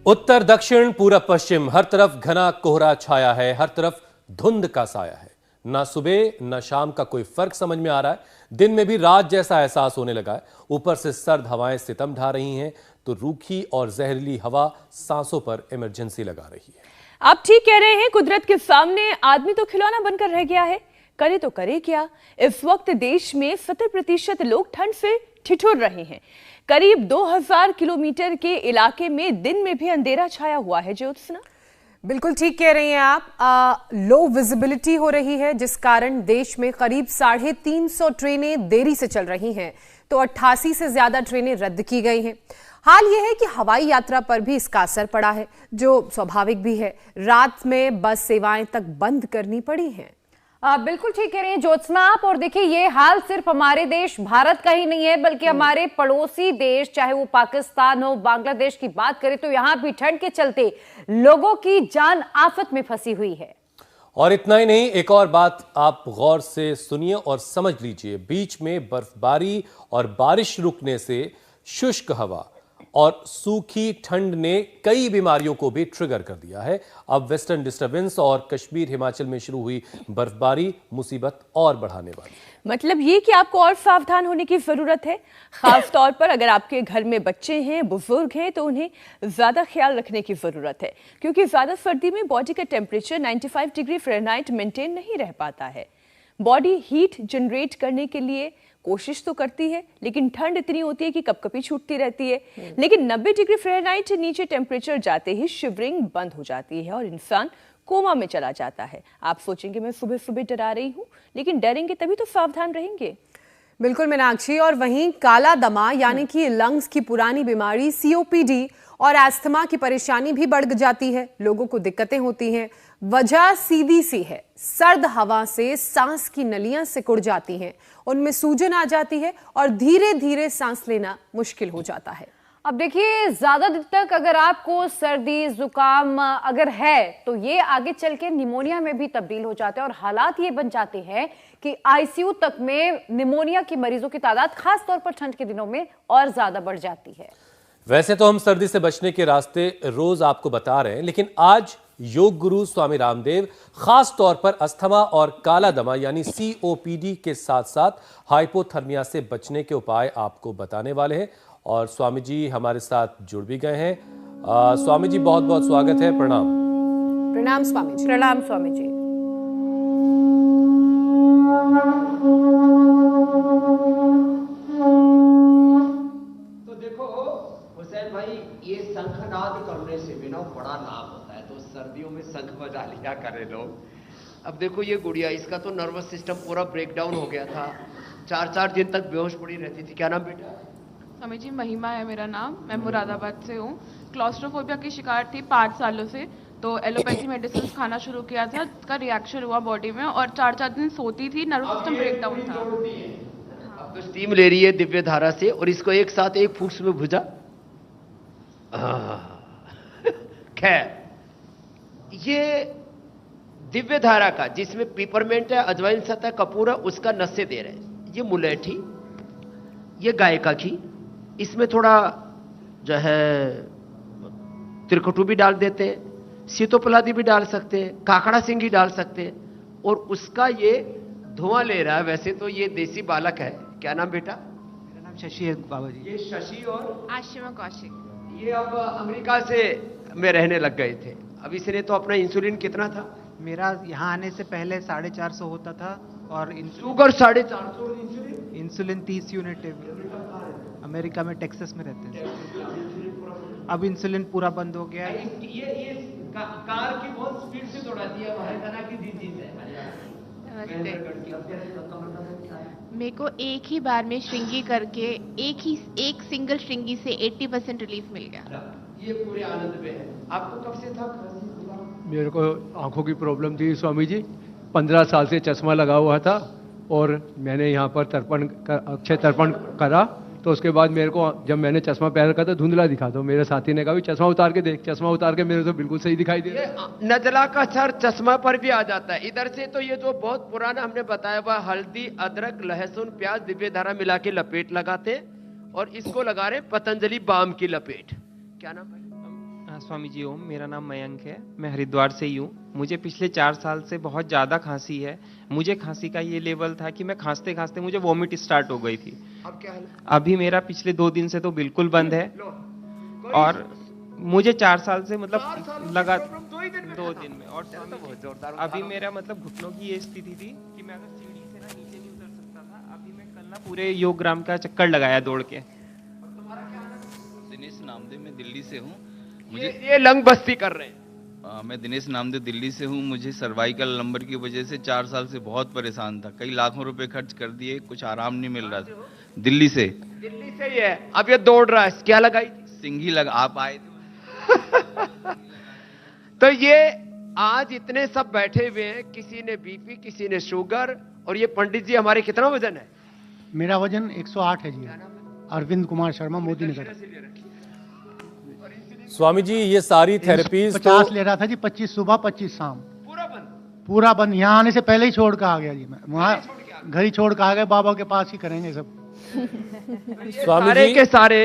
उत्तर दक्षिण पूरब पश्चिम हर तरफ घना कोहरा छाया है, हर तरफ धुंध का साया है। ना सुबह ना शाम का कोई फर्क समझ में आ रहा है। दिन में भी रात जैसा एहसास होने लगा है। ऊपर से सर्द हवाएं सितम ढा रही हैं तो रूखी और जहरीली हवा सांसों पर इमरजेंसी लगा रही है। आप ठीक कह रहे हैं, कुदरत के सामने आदमी तो खिलौना बनकर रह गया है। करे तो करे क्या। इस वक्त देश में 70% लोग ठंड से ठिठुर रहे हैं। करीब 2000 किलोमीटर के इलाके में दिन में भी अंधेरा छाया हुआ है। ज्योत्सना, बिल्कुल ठीक कह रही हैं आप। लो विजिबिलिटी हो रही है, जिस कारण देश में करीब 350 ट्रेनें देरी से चल रही हैं, तो 88 से ज्यादा ट्रेनें रद्द की गई हैं। हाल यह है कि हवाई यात्रा पर भी इसका असर पड़ा है, जो स्वाभाविक भी है। रात में बस सेवाएं तक बंद करनी पड़ी हैं। बिल्कुल ठीक कह रही हैं ज्योत्सना आप। और देखिए, ये हाल सिर्फ हमारे देश भारत का ही नहीं है, बल्कि हमारे पड़ोसी देश, चाहे वो पाकिस्तान हो, बांग्लादेश की बात करें तो यहाँ भी ठंड के चलते लोगों की जान आफत में फंसी हुई है। और इतना ही नहीं, एक और बात आप गौर से सुनिए और समझ लीजिए। बीच में बर्फबारी और बारिश रुकने से शुष्क हवा और सूखी ठंड ने कई बीमारियों को भी ट्रिगर कर दिया है। अब वेस्टर्न डिस्टर्बेंस और कश्मीर हिमाचल में शुरू हुई बर्फबारी मुसीबत और बढ़ाने वाली। मतलब ये कि आपको और सावधान होने की जरूरत है। खास तौर पर अगर आपके घर में बच्चे हैं, बुजुर्ग हैं, तो उन्हें ज्यादा ख्याल रखने की जरूरत है, क्योंकि ज्यादा सर्दी में बॉडी का टेम्परेचर 95 डिग्री फ़ारेनहाइट मेंटेन नहीं रह पाता है। बॉडी हीट जनरेट करने के लिए कोशिश तो करती है, लेकिन ठंड इतनी होती है कि कपकपी छूटती रहती है। लेकिन 90 डिग्री फ़ारेनहाइट से नीचे टेम्परेचर जाते ही शिवरिंग बंद हो जाती है और इंसान कोमा में चला जाता है। आप सोचेंगे मैं सुबह सुबह डरा रही हूँ, लेकिन डरेंगे तभी तो सावधान रहेंगे। बिल्कुल मीनाक्षी। और वहीं काला दमा यानी कि लंग्स की पुरानी बीमारी COPD और अस्थमा की परेशानी भी बढ़ जाती है। लोगों को दिक्कतें होती हैं। वजह सीधी सी है, सर्द हवा से सांस की नलियां सिकुड़ जाती हैं, उनमें सूजन आ जाती है और धीरे धीरे सांस लेना मुश्किल हो जाता है। अब देखिए, ज्यादा दिन तक अगर आपको सर्दी जुकाम अगर है तो ये आगे चल के निमोनिया में भी तब्दील हो जाते हैं और हालात ये बन जाते हैं कि ICU तक में निमोनिया के मरीजों की तादाद खास तौर पर ठंड के दिनों में और ज्यादा बढ़ जाती है। वैसे तो हम सर्दी से बचने के रास्ते रोज आपको बता रहे हैं, लेकिन आज योग गुरु स्वामी रामदेव खास तौर पर अस्थमा और काला दमा यानी COPD के साथ साथ हाइपोथर्मिया से बचने के उपाय आपको बताने वाले हैं। और स्वामी जी हमारे साथ जुड़ भी गए हैं। स्वामी जी बहुत बहुत स्वागत है। प्रणाम। प्रणाम स्वामी जी। प्रणाम स्वामी जी। तो देखो हुसैन भाई, ये शंखनाद करने से भी ना बड़ा लाभ होता है, तो सर्दियों में शंख बजा लिया करें लोग। अब देखो ये गुड़िया, इसका तो नर्वस सिस्टम पूरा ब्रेकडाउन हो गया था, 4-4 दिन तक बेहोश पड़ी रहती थी। क्या नाम बेटा? स्वामी जी महिमा है मेरा नाम। मैं मुरादाबाद से हूँ। क्लॉस्ट्रोफोबिया की शिकार थी 5 सालों से, तो एलोपैथी मेडिसिन खाना शुरू किया था, उसका रिएक्शन हुआ बॉडी में और 4-4 दिन सोती थी, नर्वस सिस्टम ब्रेकडाउन था। अब तो स्टीम ले रही है दिव्य धारा से, और इसको एक साथ एक फूंक में भुजा। खैर, ये दिव्य धारा का जिसमें पिपरमेंट है, अजवाइन सत है, कपूर है, उसका नशे दे रहे हैं। ये मुलेठी, ये गाय का घी, इसमें थोड़ा जो है त्रिकटू भी डाल देते हैं, सीतोपलादी भी डाल सकते हैं, काकड़ा सिंगी डाल सकते हैं, और उसका ये धुआं ले रहा है। वैसे तो ये देसी बालक है। क्या नाम बेटा? मेरा नाम शशि है बाबा जी। ये शशि और आशिमा कौशिक। ये अब अमेरिका से में रहने लग गए थे। अब इसने तो अपना इंसुलिन कितना था? मेरा यहाँ आने से पहले 450 होता था, और शुगर 450, इंसुलिन 30 यूनिट है। अमेरिका में टेक्सास में रहते हैं। अब इंसुलिन पूरा बंद हो गया है। ये कार की बहुत स्पीड से दौड़ा दिया, तरह की चीज है। मेरे को एक ही बार में श्रृंगी करके एक सिंगल श्रृंगी से 80% रिलीफ मिल गया। ये पूरे आनंद में है। आपको कब से था? मेरे को आंखों की प्रॉब्लम थी स्वामी जी। 15 साल से चश्मा लगा हुआ था, और मैंने यहाँ पर अक्षय तर्पण करा, तो उसके बाद मेरे को जब मैंने चश्मा पहन रखा था धुंधला दिखा, तो मेरे साथी ने कहा भी चश्मा उतार के देख। चश्मा उतार के मेरे तो बिल्कुल सही दिखाई दे रहा है। नजला का असर चश्मा पर भी आ जाता है। इधर से तो ये जो बहुत पुराना हमने बताया हुआ, हल्दी, अदरक, लहसुन, प्याज, दिव्य धारा मिला के लपेट लगाते, और इसको लगा रहे पतंजलि बाम की लपेट। क्या नाम है? स्वामी जी ओम, मेरा नाम मयंक है, मैं हरिद्वार से ही हूँ। मुझे पिछले 4 साल से बहुत ज़्यादा खांसी है। मुझे खांसी का ये लेवल था कि मैं खांसते खांसते मुझे वॉमिट स्टार्ट हो गई थी। अब क्या है? अभी मेरा पिछले 2 दिन से तो बिल्कुल बंद है। और मुझे 4 साल से मतलब लगा 2 दिन में। और अभी मेरा मतलब घुटनों की ये स्थिति थी कि मैं अगर सीढ़ी से ना नीचे नहीं उतर सकता था। अभी मैं कल ना पूरे योग ग्राम का चक्कर लगाया दौड़ के। दिनेश नामदेव, मैं दिल्ली से हूँ। ये लंग बस्ती कर रहे हैं। मैं दिनेश नामदेव दिल्ली से हूँ। मुझे सर्वाइकल लंबर की वजह से 4 साल से बहुत परेशान था। कई लाखों रुपए खर्च कर दिए, कुछ आराम नहीं मिल रहा था। दिल्ली से ही है। अब ये दौड़ रहा है। क्या लगाई? सिंघी लगा। आप आए थे। तो ये आज इतने सब बैठे हुए हैं, किसी ने बीपी, किसी ने शुगर। और ये पंडित जी हमारे कितना वजन है? मेरा वजन 108 है जी। अरविंद कुमार शर्मा, मोदी नगर। स्वामी जी ये सारी थेरेपीज 50 ले रहा था जी, 25 सुबह 25 शाम। पूरा बंद। यहाँ आने से पहले ही छोड़ कर आ गया जी। मैं वहाँ घर ही छोड़ कर आ गया। बाबा के पास ही करेंगे सब। सारे के सारे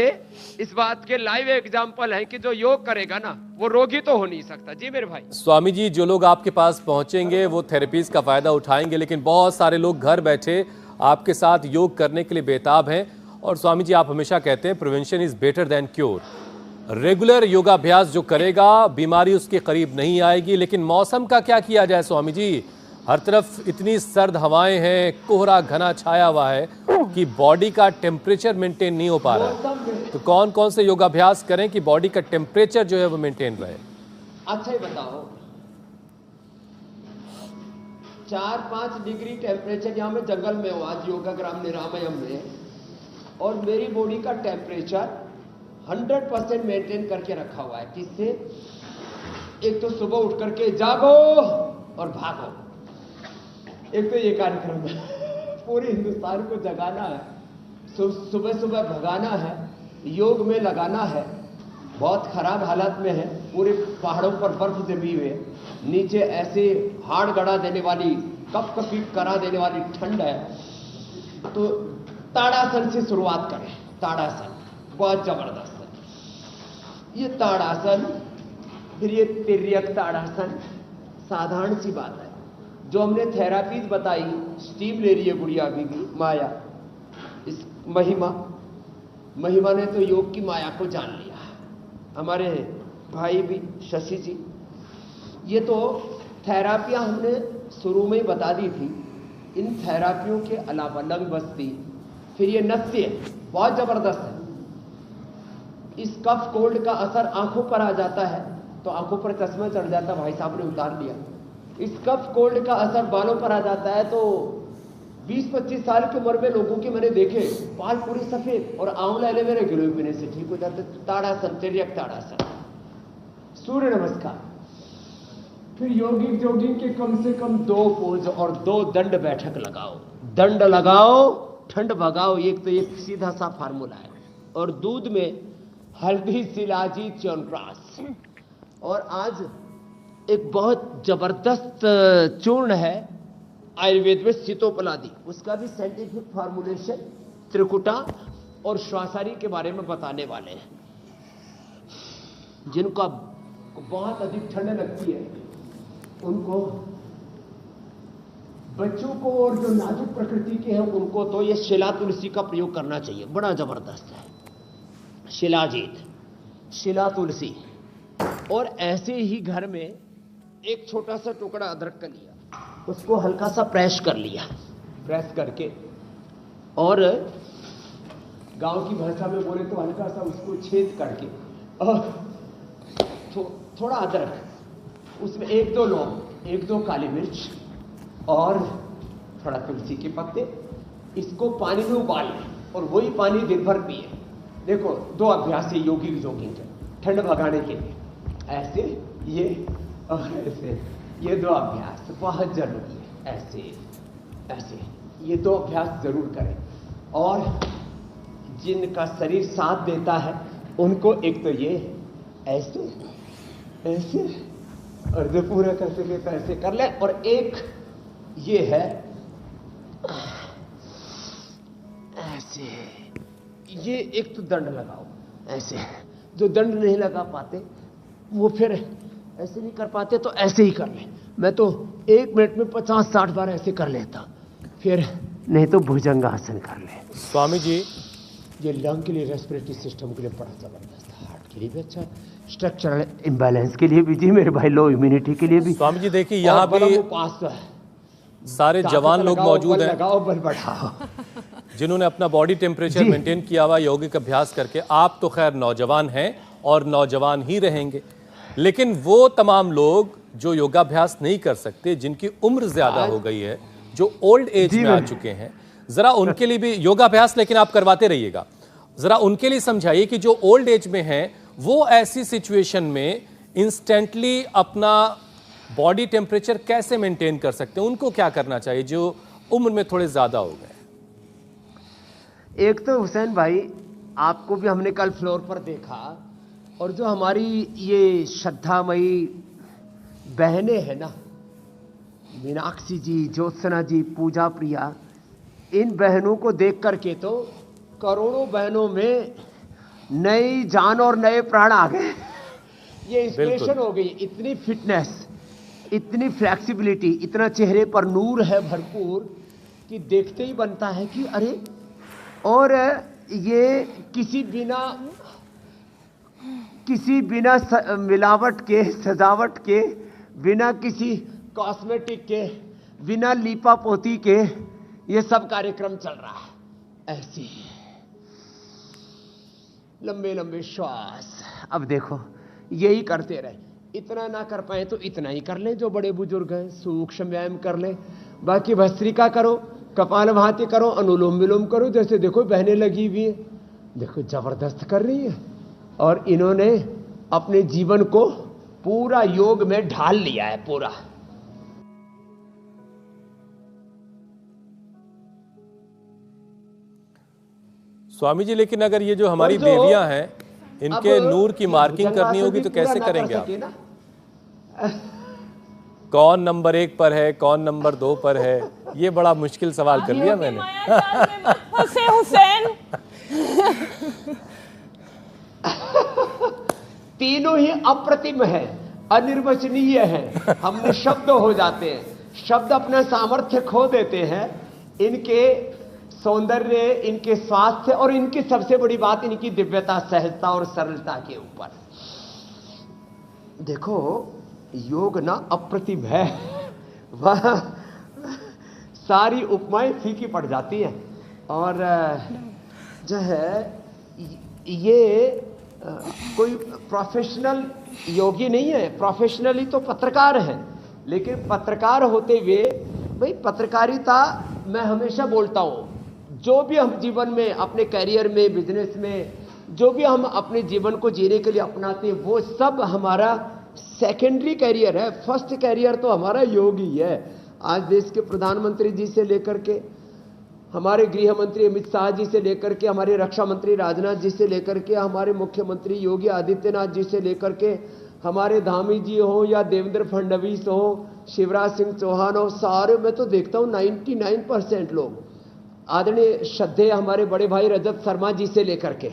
इस बात के लाइव एग्जाम्पल हैं कि जो योग करेगा ना वो रोगी तो हो नहीं सकता। जी मेरे भाई। स्वामी जी जो लोग आपके पास पहुंचेंगे वो थेरेपीज का फायदा उठाएंगे, लेकिन बहुत सारे लोग घर बैठे आपके साथ योग करने के लिए बेताब हैं। और स्वामी जी आप हमेशा कहते हैं prevention is better than cure. Regular योगाभ्यास जो करेगा बीमारी उसके करीब नहीं आएगी। लेकिन मौसम का क्या किया जाए स्वामी जी? हर तरफ इतनी सर्द हवाएं हैं, कोहरा घना छाया हुआ है कि बॉडी का टेम्परेचर मेंटेन नहीं हो पा रहा है। तो कौन कौन से योगाभ्यास करें कि बॉडी का टेम्परेचर जो है वो मेंटेन रहे? अच्छा ही बताओ, 4-5 डिग्री टेम्परेचर यहाँ में जंगल में हो आज योगाग्राम निरामयम में, और मेरी बॉडी का टेम्परेचर 100% मेंटेन करके रखा हुआ है। किससे? एक तो सुबह उठ करके जागो और भागो। एक तो ये कार्यक्रम है, पूरे हिंदुस्तान को जगाना है, सुबह सुबह भगाना है, योग में लगाना है। बहुत खराब हालत में है, पूरे पहाड़ों पर बर्फ जमी हुई है, नीचे ऐसे हाड़ गड़ा देने वाली, कपकपी करा देने वाली ठंड है। तो ताड़ासन से शुरुआत करें। ताड़ासन बहुत जबरदस्त है। ये ताड़ासन, फिर ये तिर्यक ताड़ासन, साधारण सी बात है। जो हमने थेरापीज बताई, स्टीम ले रही है गुड़िया अभी भी, माया, इस महिमा ने तो योग की माया को जान लिया। हमारे भाई भी शशि जी, ये तो थेरापियां हमने शुरू में ही बता दी थी। इन थेरापियों के अलावा लंग बस्ती, फिर ये नस्य बहुत जबरदस्त है। इस कफ कोल्ड का असर आंखों पर आ जाता है तो आंखों पर चश्मा चढ़ जाता, भाई साहब ने उतार लिया। इस कफ कोल्ड का असर बालों पर आ जाता है तो 20-25 साल की उम्र में लोगों के मैंने देखे बाल पूरे सफेद, और आंवला एलोवेरा गिलोय पीने से ठीक हो जाते। ताड़ासन, तिर्यक ताड़ासन, सूर्य नमस्कार, फिर योगिक जोगिंग के कम से कम 2 पोज और 2 दंड बैठक लगाओ। दंड लगाओ, ठंड भगाओ। एक तो एक सीधा सा फार्मूला है। और दूध में हल्दी, शिलाजीत, च्यवनप्राश। और आज एक बहुत जबरदस्त चूर्ण है आयुर्वेद में, सीतोपलादी, उसका भी साइंटिफिक फॉर्मुलेशन त्रिकुटा और श्वासारी के बारे में बताने वाले हैं। जिनको बहुत अधिक ठंड लगती है उनको, बच्चों को और जो नाजुक प्रकृति के हैं उनको तो ये शिला तुलसी का प्रयोग करना चाहिए। बड़ा जबरदस्त है शिलाजीत, शिला तुलसी। और ऐसे ही घर में एक छोटा सा टुकड़ा अदरक का लिया, उसको हल्का सा प्रेस कर लिया, प्रेस करके, और गांव की भाषा में बोले तो हल्का सा उसको छेद करके, और थोड़ा अदरक, उसमें 1-2 लौंग, 1-2 काली मिर्च और थोड़ा तुलसी के पत्ते, इसको पानी में उबाल लें और वही पानी दिन भर पिए। देखो 2 अभ्यास है योगिक जोगिंग के, ठंड भगाने के लिए। ऐसे ये और ऐसे, ये 2 अभ्यास बहुत जरूरी है। ऐसे ऐसे ये 2 अभ्यास जरूर करें। और जिनका शरीर साथ देता है उनको एक तो ये ऐसे ऐसे, और जो पूरा कर सके तो ऐसे कर ले। और एक ये है ऐसे, ये एक तो दंड लगाओ ऐसे। जो दंड नहीं लगा पाते वो फिर ऐसे नहीं कर पाते तो ऐसे ही कर ले। मैं तो 1 मिनट में 50-60 बार ऐसे कर लेता, फिर नहीं तो भुजंगासन कर ले। स्वामी जी, ये लंग के लिए, रेस्पिरेटरी सिस्टम के लिए बड़ा जबरदस्त है, हार्ट के लिए भी अच्छा, स्ट्रक्चरल इम्बैलेंस के लिए भी जी मेरे भाई, लो इम्यूनिटी के लिए भी। स्वामी जी देखिए यहाँ भी पास सारे जवान लोग मौजूद हैं, लगाओ बल बढ़ाओ, जिन्होंने अपना बॉडी टेम्परेचर मेंटेन किया हुआ यौगिक अभ्यास करके। आप तो खैर नौजवान हैं और नौजवान ही रहेंगे, लेकिन वो तमाम लोग जो योगाभ्यास नहीं कर सकते, जिनकी उम्र ज्यादा हो गई है, जो ओल्ड एज में आ चुके हैं, जरा उनके लिए भी योगाभ्यास लेकिन आप करवाते रहिएगा। जरा उनके लिए समझाइए कि जो ओल्ड एज में हैं वो ऐसी सिचुएशन में इंस्टेंटली अपना बॉडी टेम्परेचर कैसे मेंटेन कर सकते हैं, उनको क्या करना चाहिए जो उम्र में थोड़े ज्यादा हो गए। एक तो हुसैन भाई, आपको भी हमने कल फ्लोर पर देखा, और जो हमारी ये श्रद्धामयी बहनें हैं ना, मीनाक्षी जी, ज्योत्सना जी, पूजा प्रिया, इन बहनों को देख करके तो करोड़ों बहनों में नई जान और नए प्राण आ गए। ये इंस्पिरेशन हो गई, इतनी फिटनेस, इतनी फ्लेक्सिबिलिटी, इतना चेहरे पर नूर है भरपूर कि देखते ही बनता है कि अरे, और ये किसी बिना मिलावट के, सजावट के, बिना किसी कॉस्मेटिक के, बिना लीपा पोती के ये सब कार्यक्रम चल रहा है। ऐसी लंबे लंबे श्वास। अब देखो यही करते रहे, इतना ना कर पाए तो इतना ही कर लें, जो बड़े बुजुर्ग हैं सूक्ष्म व्यायाम कर लें, बाकी भस्त्रिका करो, कपालभाति करो, अनुलोम विलोम करो। जैसे देखो बहनें लगी हुई है, देखो जबरदस्त कर रही है, और इन्होंने अपने जीवन को पूरा योग में ढाल लिया है पूरा। स्वामी जी, लेकिन अगर ये जो हमारी देवियां हैं, इनके नूर की मार्किंग करनी होगी तो कैसे करेंगे आप? कौन नंबर 1 पर है, कौन नंबर 2 पर है, ये बड़ा मुश्किल सवाल कर लिया मैंने। हुसैन तीनों ही अप्रतिम है, अनिर्वचनीय है, हम निशब्द हो जाते हैं, शब्द अपना सामर्थ्य खो देते हैं। इनके सौंदर्य, इनके स्वास्थ्य और इनकी सबसे बड़ी बात इनकी दिव्यता, सहजता और सरलता के ऊपर। देखो योग ना अप्रतिम है, वह सारी उपमाएं फीकी पड़ जाती हैं, और जो है ये कोई प्रोफेशनल योगी नहीं है, प्रोफेशनली तो पत्रकार है, लेकिन पत्रकार होते हुए भाई, पत्रकारिता मैं हमेशा बोलता हूं, जो भी हम जीवन में, अपने करियर में, बिजनेस में, जो भी हम अपने जीवन को जीने के लिए अपनाते हैं, वो सब हमारा सेकेंडरी कैरियर है। फर्स्ट कैरियर तो हमारा योग ही है। आज देश के प्रधानमंत्री जी से लेकर के, हमारे गृह मंत्री अमित शाह जी से लेकर के, हमारे रक्षा मंत्री राजनाथ जी से लेकर के, हमारे मुख्यमंत्री योगी आदित्यनाथ जी से लेकर के, हमारे धामी जी हो या देवेंद्र फडणवीस हो, शिवराज सिंह चौहान हो, सारे मैं तो देखता हूँ 99% लोग, आदरणीय श्रद्धेय हमारे बड़े भाई रजत शर्मा जी से लेकर के,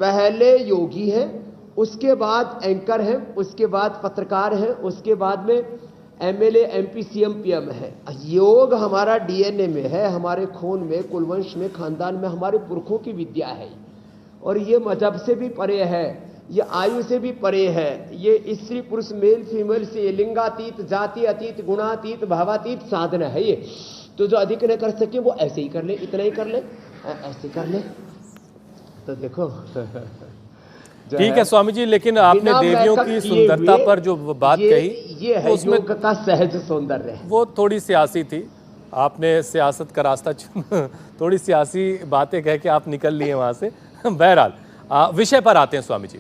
पहले योगी हैं, उसके बाद एंकर हैं, उसके बाद पत्रकार हैं, उसके बाद में एमएलए, एमपी, सीएम, पीएम है। योग हमारा डीएनए में है, हमारे खून में, कुलवंश में, खानदान में, हमारे पुरखों की विद्या है, और ये मजहब से भी परे है, ये आयु से भी परे है, ये स्त्री पुरुष मेल फीमेल से लिंगातीत, जाति अतीत, गुणातीत, भावातीत साधना है ये। तो जो अधिक न कर सके वो ऐसे ही कर ले, इतना ही कर ले, ऐसे कर ले। तो देखो ठीक है स्वामी जी, लेकिन आपने देवियों की सुंदरता पर जो बात कही, ये है योग का सहज सौंदर्य है, वो थोड़ी सियासी थी। आपने सियासत का रास्ता थोड़ी सियासी बातें कह के आप निकल लिए वहां से। बहरहाल विषय पर आते हैं स्वामी जी।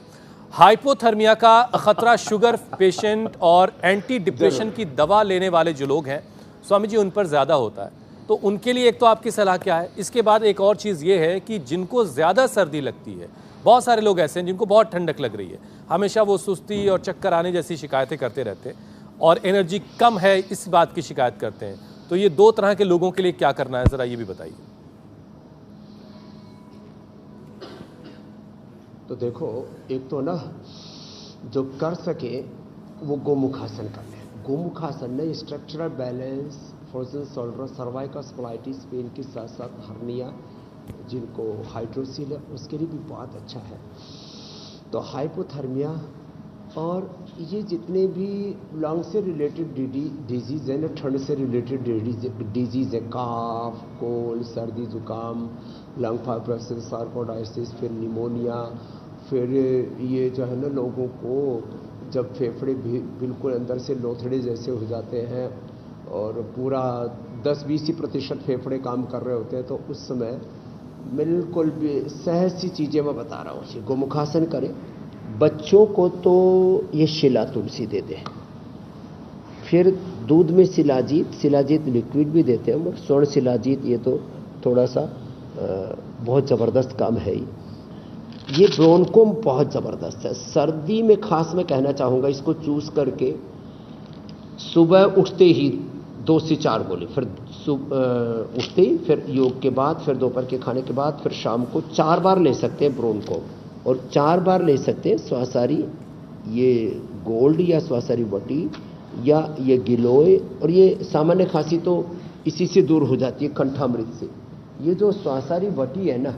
हाइपोथर्मिया का खतरा शुगर पेशेंट और एंटी डिप्रेशन की दवा लेने वाले जो लोग हैं स्वामी जी, उन पर ज़्यादा होता है, तो उनके लिए एक तो आपकी सलाह क्या है? इसके बाद एक और चीज़ ये है कि जिनको ज़्यादा सर्दी लगती है, बहुत सारे लोग ऐसे हैं जिनको बहुत ठंडक लग रही है, हमेशा वो सुस्ती और चक्कर आने जैसी शिकायतें करते रहते हैं, और एनर्जी कम है इस बात की शिकायत करते हैं, तो ये दो तरह के लोगों के लिए क्या करना है, ज़रा ये भी बताइए। तो देखो, एक तो ना जो कर सके वो गोमुखासन कर ले। गोमुखासन में structural balance, frozen shoulder, cervical spondylitis pain के साथ साथ हर्निया, जिनको हाइड्रोसिल है, उसके लिए भी बहुत अच्छा है। तो हाइपोथर्मिया और ये जितने भी लंग से रिलेटेड डिजीज़ है ना, ठंड से रिलेटेड डिजीज़ है, काफ, कोल्ड, सर्दी जुकाम, लंग फाइब्रोसिस, सार्कोइडाइटिस, फिर निमोनिया, फिर ये जो है ना लोगों को जब फेफड़े भी बिल्कुल अंदर से लोथड़े जैसे हो जाते हैं और पूरा 10-20% फेफड़े काम कर रहे होते हैं, तो उस समय बिल्कुल भी सहज सी चीज़ें मैं बता रहा हूँ। गोमुखासन करें। बच्चों को तो ये शिला तुलसी दे दें, फिर दूध में शिलाजीत लिक्विड भी देते हैं, मगर स्वर्ण शिलाजीत ये तो थोड़ा सा बहुत ज़बरदस्त काम है ही। ये ब्रोनकोम बहुत ज़बरदस्त है। सर्दी में खास मैं कहना चाहूँगा, इसको चूस करके सुबह उठते ही 2 से 4 गोली, फिर उठते ही, फिर योग के बाद, फिर दोपहर के खाने के बाद, फिर शाम को 4 बार ले सकते हैं ब्रोनकोम, और 4 बार ले सकते हैं स्वासारी, ये गोल्ड या स्वासारी वटी या ये गिलोय, और ये सामान्य खांसी तो इसी से दूर हो जाती है, कंठामृत से। ये जो स्वासारी वटी है ना,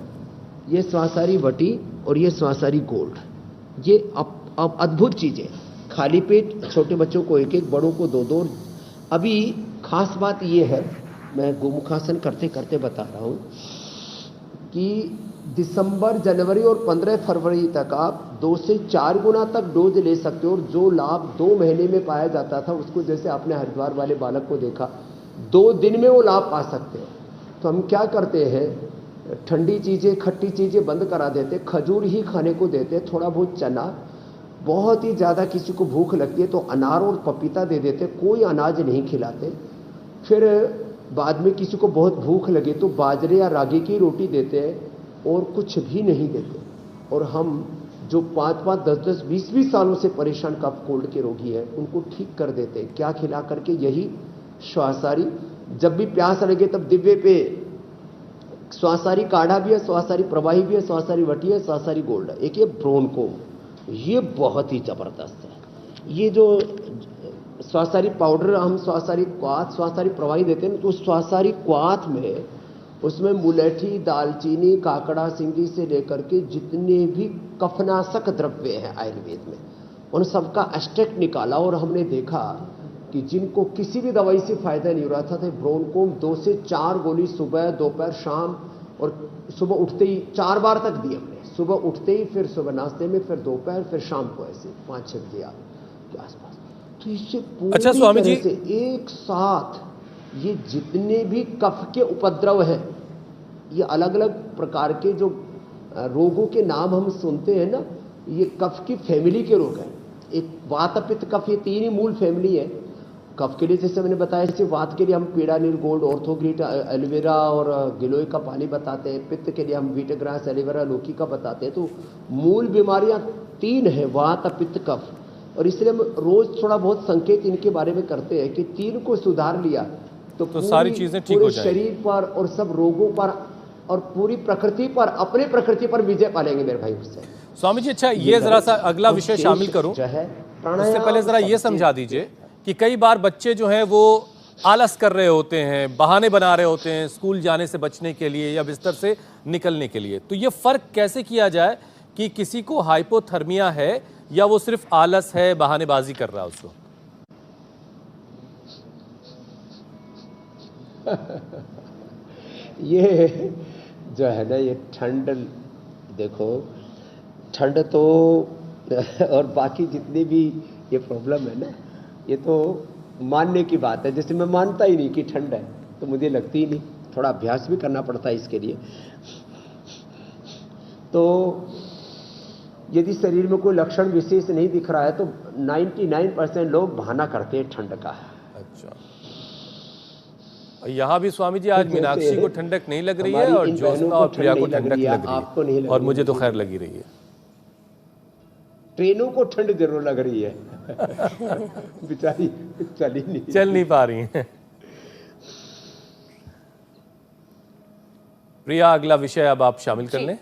ये स्वासारी वटी और ये स्वासारी गोल्ड, ये अब अद्भुत चीज़ें। खाली पेट छोटे बच्चों को 1-1, बड़ों को 2-2। अभी खास बात ये है, मैं गोमुखासन करते करते बता रहा हूँ कि दिसंबर, जनवरी और 15 फरवरी तक आप 2 से 4 गुना तक डोज ले सकते हो, और जो लाभ 2 महीने में पाया जाता था उसको, जैसे आपने हरिद्वार वाले बालक को देखा, 2 दिन में वो लाभ पा सकते हो। तो हम क्या करते हैं, ठंडी चीज़ें, खट्टी चीज़ें बंद करा देते, खजूर ही खाने को देते, थोड़ा बहुत चना, बहुत ही ज़्यादा किसी को भूख लगती है तो अनार और पपीता दे देते, कोई अनाज नहीं खिलाते। फिर बाद में किसी को बहुत भूख लगे तो बाजरे या रागी की रोटी देते हैं, और कुछ भी नहीं देते। और हम जो 5-5, 10-10, 20-20 सालों से परेशान कफ कोल्ड के रोगी हैं, उनको ठीक कर देते हैं। क्या खिला करके? यही श्वासारी। जब भी प्यास लगे तब दिव्य पे श्वासारी काढ़ा भी है, श्वासारी प्रवाही भी है, श्वासारी वटी है, श्वासारी गोल्ड है। एक ये ब्रोनकोम, ये बहुत ही ज़बरदस्त है। ये जो श्वासारी पाउडर, हम श्वासारी क्वाथ, श्वासारी प्रवाही देते हैं, तो श्वासारी क्वाथ में उसमें मुलेठी, दालचीनी, काकड़ा सिंगी से लेकर के जितने भी कफनाशक द्रव्य हैं आयुर्वेद में, उन सबका एक्सट्रैक्ट निकाला, और हमने देखा कि जिनको किसी भी दवाई से फायदा नहीं हो रहा था, तो ब्रोनकोम 2 से 4 गोली सुबह, दोपहर, शाम, और सुबह उठते ही 4 बार तक दी हमने। सुबह उठते ही, फिर सुबह नाश्ते में, फिर दोपहर, फिर शाम को, ऐसे 5-6 बजे के आसपास। तो इससे पूरी स्वामी जी, तरह से एक साथ ये जितने भी कफ के उपद्रव हैं, ये अलग अलग प्रकार के जो रोगों के नाम हम सुनते हैं ना, ये कफ की फैमिली के रोग हैं। एक वात, पित्त, कफ, ये 3 ही मूल फैमिली है। कफ के लिए जैसे मैंने बताया, जैसे वात के लिए हम पीड़ा नील गोल्ड, ऑर्थोग्रीट, एलोवेरा और गिलोय का पानी बताते हैं। पित्त के लिए हम वीटग्रास, एलोवेरा, लौकी का बताते हैं। तो मूल बीमारियां 3 हैं, वात, पित्त, कफ। और इसलिए हम रोज थोड़ा बहुत संकेत इनके बारे में करते हैं कि 3 को सुधार लिया तो सारी चीजें ठीक हो जाएंगी। शरीर पर और सब रोगों पर और पूरी प्रकृति पर, अपने प्रकृति पर विजय पालेंगे मेरे भाई। उससे स्वामी जी, अच्छा ये जरा सा अगला विषय शामिल करूं, उससे पहले जरा ये समझा दीजिए कि कई बार बच्चे जो हैं वो आलस कर रहे होते हैं, बहाने बना रहे होते हैं स्कूल जाने से बचने के लिए या बिस्तर से निकलने के लिए, तो ये फर्क कैसे किया जाए कि किसी को हाइपोथर्मिया है या वो सिर्फ आलस है, बहानेबाजी कर रहा है उसको? ये जो है ना, ये ठंड, देखो ठंड तो और बाकी जितनी भी ये प्रॉब्लम है ना, ये तो मानने की बात है। जैसे मैं मानता ही नहीं कि ठंड है, तो मुझे लगती ही नहीं, थोड़ा अभ्यास भी करना पड़ता है इसके लिए। तो यदि शरीर में कोई लक्षण विशेष नहीं दिख रहा है तो 99% लोग बहाना करते हैं ठंड का। अच्छा, यहाँ भी स्वामी जी आज मीनाक्षी को ठंडक नहीं लग रही है और ज्योत्सना और प्रिया को ठंडक लग रही है, और मुझे तो खैर लगी रही है। ट्रेनों को ठंड जरूर लग रही है बेचारी चल नहीं पा रही हैं। प्रिया, अगला विषय अब आप शामिल कर लें।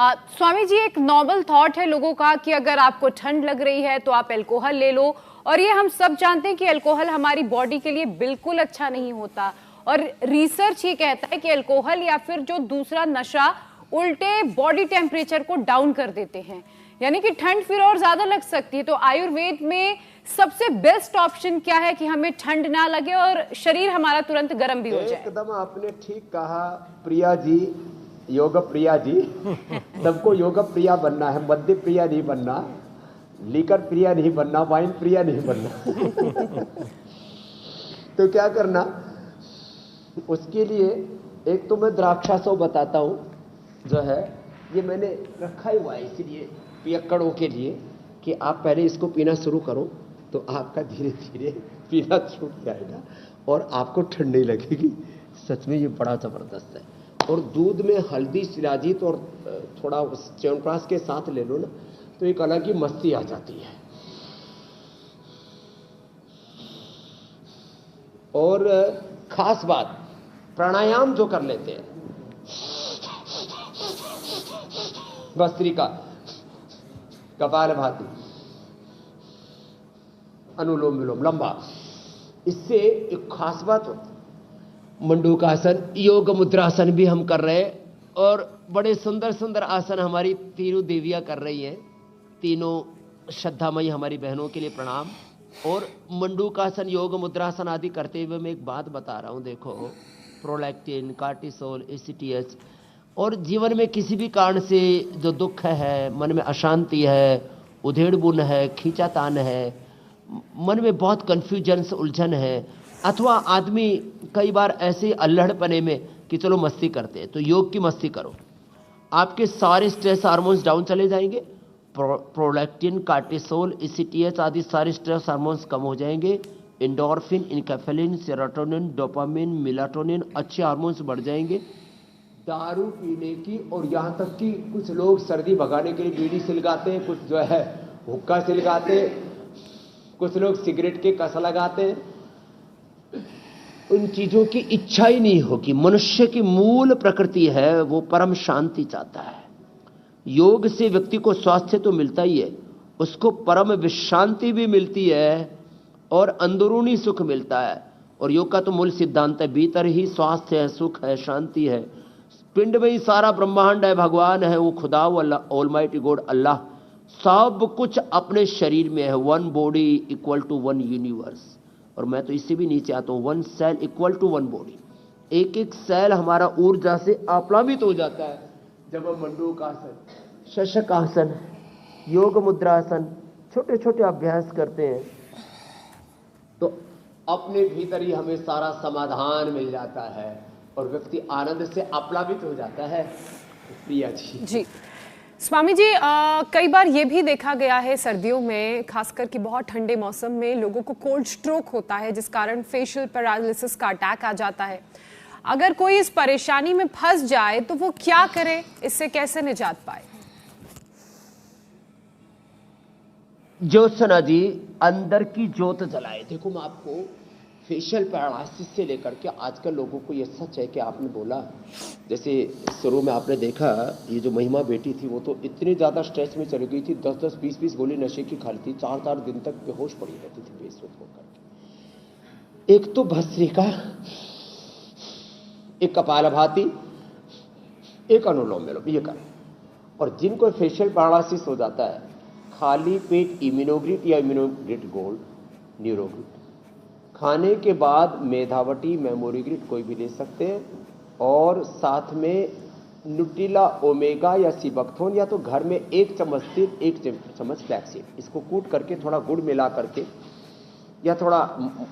स्वामी जी, एक नॉर्मल थॉट है लोगों का कि अगर आपको ठंड लग रही है तो आप अल्कोहल ले लो, और ये हम सब जानते हैं कि अल्कोहल हमारी बॉडी के लिए बिल्कुल अच्छा नहीं होता, और रिसर्च ये कहता है कि अल्कोहल या फिर जो दूसरा नशा उल्टे बॉडी टेम्परेचर को डाउन कर देते हैं, यानी कि ठंड फिर और ज्यादा लग सकती है। तो आयुर्वेद में सबसे बेस्ट ऑप्शन क्या है कि हमें ठंड ना लगे और शरीर हमारा तुरंत गर्म भी हो जाए? एकदम आपने ठीक कहा प्रिया जी, योग प्रिया जी। सबको योग प्रिया बनना है, मध्य प्रिया नहीं बनना, लीकर प्रिया नहीं बनना, वाइन प्रिया नहीं बनना। तो क्या करना उसके लिए, एक तो मैं द्राक्षासव बताता हूं जो है, ये मैंने रखा ही हुआ है इसलिए पियक्कड़ों के लिए कि आप पहले इसको पीना शुरू करो तो आपका धीरे धीरे पीना छूट जाएगा और आपको ठंड नहीं लगेगी। सच में ये बड़ा जबरदस्त है। और दूध में हल्दी, शिलाजीत और थोड़ा च्यवनप्राश के साथ ले लो ना, तो एक अलग ही मस्ती आ जाती है। और खास बात, प्राणायाम जो कर लेते हैं, भस्त्रिका, कपालभाति, अनुलोम विलोम लंबा, इससे एक खास बात होती है। मंडूकासन, योग मुद्रासन भी हम कर रहे हैं, और बड़े सुंदर सुंदर आसन हमारी तीनों देवियां कर रही हैं, तीनों श्रद्धामयी हमारी बहनों के लिए प्रणाम। और मंडूकासन, योग मुद्रासन आदि करते हुए मैं एक बात बता रहा हूं, देखो प्रोलैक्टिन, कार्टिसोल, एसीटीएच, और जीवन में किसी भी कारण से जो दुख है, मन में अशांति है, उधेड़ बुन है, खींचातान है, मन में बहुत कन्फ्यूजन से उलझन है, अथवा आदमी कई बार ऐसे अल्हड़पने में कि चलो मस्ती करते हैं, तो योग की मस्ती करो, आपके सारे स्ट्रेस हार्मोन्स डाउन चले जाएंगे। प्रोलैक्टिन, कार्टिसोल, एसीटीएच आदि सारे स्ट्रेस हार्मोन्स कम हो जाएंगे। एंडोर्फिन, इनकेफेलिन, सेरोटोनिन, डोपामिन, मेलाटोनिन, अच्छे हार्मोन्स बढ़ जाएंगे। दारू पीने की, और यहाँ तक कि कुछ लोग सर्दी भगाने के लिए बीड़ी सिलगाते हैं, कुछ जो है हुक्का सिलगाते हैं, कुछ लोग सिगरेट के कस लगाते हैं, उन चीजों की इच्छा ही नहीं होगी। मनुष्य की मूल प्रकृति है वो परम शांति चाहता है। योग से व्यक्ति को स्वास्थ्य तो मिलता ही है, उसको परम विश्रांति भी मिलती है और अंदरूनी सुख मिलता है। और योग का तो मूल सिद्धांत है, भीतर ही स्वास्थ्य है, सुख है, शांति है, पिंड में ही सारा ब्रह्मांड है, भगवान है, वो खुदा, वो अल्लाह, ऑलमाइटी गॉड अल्लाह, सब कुछ अपने शरीर में है। One body equal to one universe. और मैं तो इससे भी नीचे आता हूं, one cell equal to one body. एक एक सेल हमारा ऊर्जा से आप्लावित हो जाता है जब हम मंडूकासन, शशकासन, योग मुद्रासन, छोटे छोटे अभ्यास करते हैं, तो अपने भीतर ही हमें सारा समाधान मिल जाता है और व्यक्ति आनंद से आप्लावित हो जाता है। प्रिया जी स्वामी जी, कई बार ये भी देखा गया है सर्दियों में, खासकर कि बहुत ठंडे मौसम में लोगों को कोल्ड स्ट्रोक होता है, जिस कारण फेशियल पैरालिसिस का अटैक आ जाता है। अगर कोई इस परेशानी में फंस जाए तो वो क्या करे, इससे कैसे निजात पाए? ज्योत्सना जी, अंदर की ज्योत जलाए। देखो मैं आपको फेशियल पैरालिसिस से लेकर के आजकल लोगों को, ये सच है कि आपने बोला, जैसे शुरू में आपने देखा ये जो महिमा बेटी थी वो तो इतनी ज़्यादा स्ट्रेस में चली गई थी, 10-10, 20-20 गोली नशे की खा ली थी, 4-4 दिन तक बेहोश पड़ी रहती थी बेसुध होकर। एक तो भस्त्रिका, एक कपालभाति, एक अनुलोम विलोम, ये कर। और जिनको फेशियल पैरालिसिस हो जाता है, खाली पेट इम्यूनोग्रिड या इम्यूनोग्रिड गोल्ड, न्यूरोग्रिड खाने के बाद मेधावटी, मेमोरी ग्रिड कोई भी ले सकते हैं, और साथ में न्यूट्रिला ओमेगा या सीबकथोन, या तो घर में 1 चम्मच तिल, 1 चम्मच फ्लैक्सीड, इसको कूट करके थोड़ा गुड़ मिला करके या थोड़ा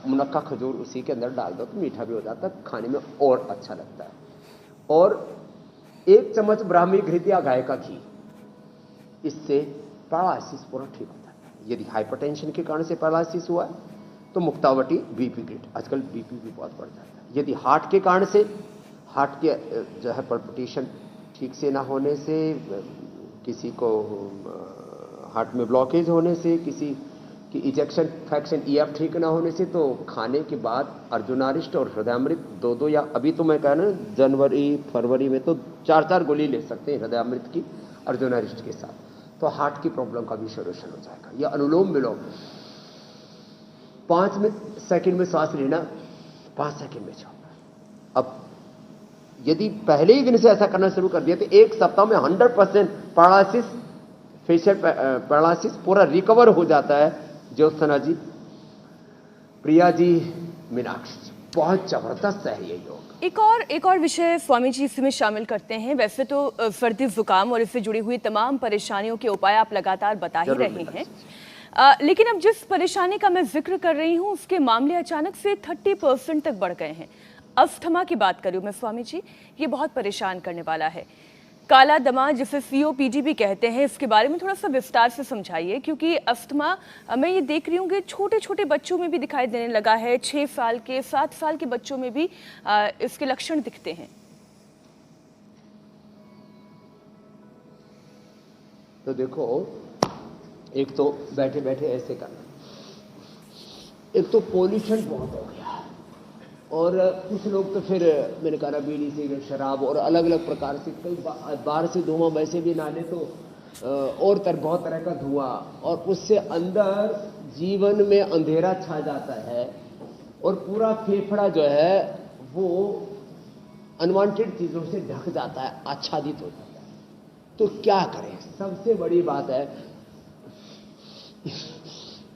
मुनक्का खजूर उसी के अंदर डाल दो तो मीठा भी हो जाता है, खाने में और अच्छा लगता है। और 1 चम्मच ब्राह्मी घृत या गाय का घी, इससे पैरालिसिस पूरा ठीक होता है। यदि हाइपरटेंशन के कारण से पैरालिसिस हुआ है तो मुक्तावटी, बीपी ग्रिड, आजकल बीपी भी बहुत बढ़ जाता है। यदि हार्ट के कारण से, हार्ट के जो है पल्पिटेशन ठीक से ना होने से, किसी को हार्ट में ब्लॉकेज होने से, किसी की इजेक्शन फ्रैक्शन ईएफ ठीक ना होने से, तो खाने के बाद अर्जुनारिष्ट और हृदयामृत 2-2, या अभी तो मैं कह रहा हूँ जनवरी फरवरी में तो 4-4 गोली ले सकते हैं हृदयामृत की, अर्जुन अरिष्ट के साथ, तो हार्ट की प्रॉब्लम का भी सोल्यूशन हो जाएगा। यह अनुलोम विलोम 5 सेकंड में श्वास लेना, 5 सेकंड में छोड़ना। अब यदि पहले ही दिन से ऐसा करना शुरू कर दिया तो 1 सप्ताह में 100% पैरालिसिस, फेशियल पैरालिसिस पूरा रिकवर हो जाता है। ज्योत्सना जी, प्रिया जी, मीनाक्षी जी, बहुत जबरदस्त है ये योग। एक और विषय स्वामी जी इसमें शामिल करते हैं। वैसे तो सर्दी जुकाम और इससे जुड़ी हुई तमाम परेशानियों के उपाय आप लगातार बता ही रहे हैं, लेकिन अब जिस परेशानी का मैं जिक्र कर रही हूँ उसके मामले अचानक से 30% तक बढ़ गए हैं। अस्थमा की बात करूँ मैं स्वामी जी, ये बहुत परेशान करने वाला है। काला दमा जिसे COPD भी कहते हैं, इसके बारे में थोड़ा सा विस्तार से समझाइए, क्योंकि अस्थमा मैं ये देख रही हूँ कि छोटे छोटे बच्चों में भी दिखाई देने लगा है। 6 साल के 7 साल के बच्चों में भी इसके लक्षण दिखते हैं। तो देखो, एक तो बैठे बैठे ऐसे करना, एक तो पॉल्यूशन बहुत हो गया, और कुछ लोग तो फिर मैंने कहा बीड़ी सिगरेट शराब और अलग अलग प्रकार से, कई बाहर से धुआं वैसे भी नाले तो और बहुत तरह का धुआं, और उससे अंदर जीवन में अंधेरा छा जाता है और पूरा फेफड़ा जो है वो अनवांटेड चीजों से ढक जाता है, आच्छादित हो जाता है। तो क्या करें? सबसे बड़ी बात है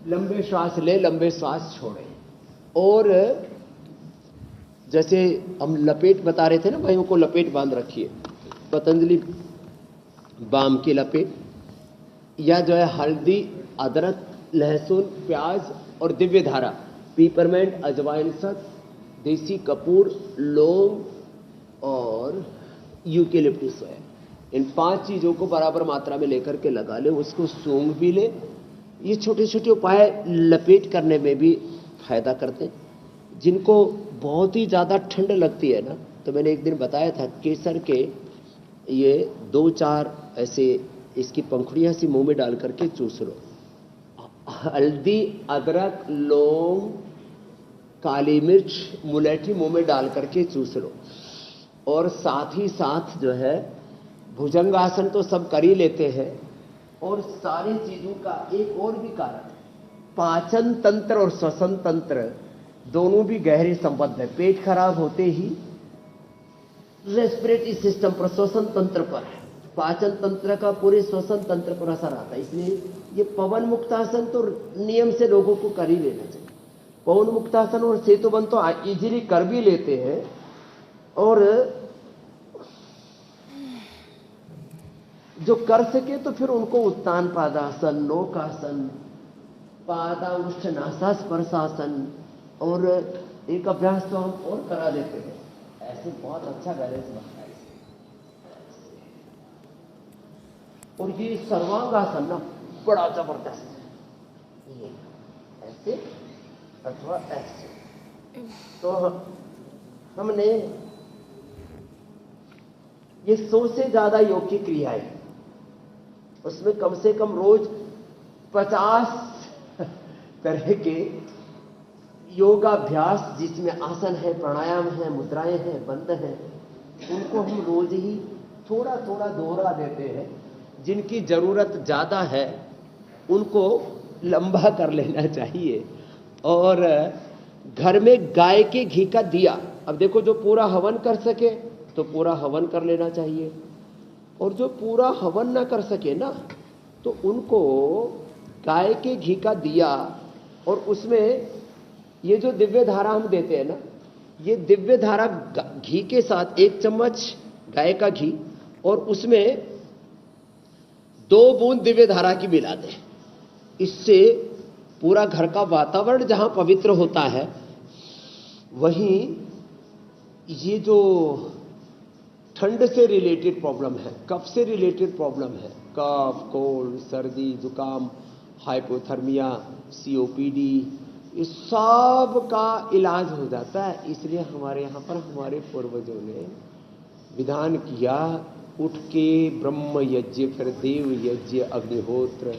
लंबे श्वास ले, लंबे श्वास छोड़े। और जैसे हम लपेट बता रहे थे ना, भाइयों को लपेट बांध रखिए, पतंजलि बाम की लपेट, या जो है हल्दी, अदरक, लहसुन, प्याज और दिव्य धारा, पीपरमेंट, अजवाइन, सत, देसी कपूर, लौंग और यूकेलिप्टस है। इन 5 चीजों को बराबर मात्रा में लेकर के लगा ले, उसको सूंघ भी ले। ये छोटे छोटे उपाय लपेट करने में भी फायदा करते हैं। जिनको बहुत ही ज्यादा ठंड लगती है ना, तो मैंने एक दिन बताया था केसर के ये 2-4 ऐसे इसकी पंखुड़ियां सी मुंह में डाल करके चूस लो। हल्दी, अदरक, लौंग, काली मिर्च, मुलेठी मुंह में डाल करके चूस लो। और साथ ही साथ जो है भुजंगासन तो सब कर ही लेते हैं, और सारी चीजों का एक और भी कारण, पाचन तंत्र और श्वसन तंत्र दोनों भी गहरे संबंध है। पेट खराब होते ही रेस्पिरेटरी सिस्टम पर, श्वसन तंत्र पर, पाचन तंत्र का पूरे श्वसन तंत्र पर असर आता है। इसलिए ये पवन मुक्तासन तो नियम से लोगों को कर ही लेना चाहिए। पवन मुक्तासन और सेतुबंध तो इजीली कर भी लेते हैं, और जो कर सके तो फिर उनको उत्तान पादासन, नौकासन, पादांगुष्ठ नासास्पर्शासन, और एक अभ्यास तो हम और करा देते हैं। ऐसे बहुत अच्छा बैलेंस बनता है इससे। और ये सर्वांगासन ना बड़ा जबरदस्त है, ये ऐसे अथवा ऐसे। तो हमने ये 100 से ज्यादा योग की क्रियाएं, उसमें कम से कम रोज 50 तरह के योगाभ्यास, जिसमें आसन है, प्राणायाम है, मुद्राएं हैं, बंद हैं, उनको हम रोज ही थोड़ा थोड़ा दोहरा देते हैं। जिनकी जरूरत ज्यादा है उनको लंबा कर लेना चाहिए। और घर में गाय के घी का दिया, अब देखो जो पूरा हवन कर सके तो पूरा हवन कर लेना चाहिए, और जो पूरा हवन ना कर सके ना, तो उनको गाय के घी का दिया, और उसमें ये जो दिव्य धारा हम देते हैं ना, ये दिव्य धारा घी के साथ 1 चम्मच गाय का घी, और उसमें 2 बूंद दिव्य धारा की मिला दें। इससे पूरा घर का वातावरण जहां पवित्र होता है, वहीं ये जो ठंड से रिलेटेड प्रॉब्लम है, कफ से रिलेटेड प्रॉब्लम है, कफ, कोल्ड, सर्दी, जुकाम, हाइपोथर्मिया, COPD, इस सब का इलाज हो जाता है। इसलिए हमारे यहाँ पर हमारे पूर्वजों ने विधान किया, उठ के ब्रह्म यज्ञ, फिर देव यज्ञ, अग्निहोत्र,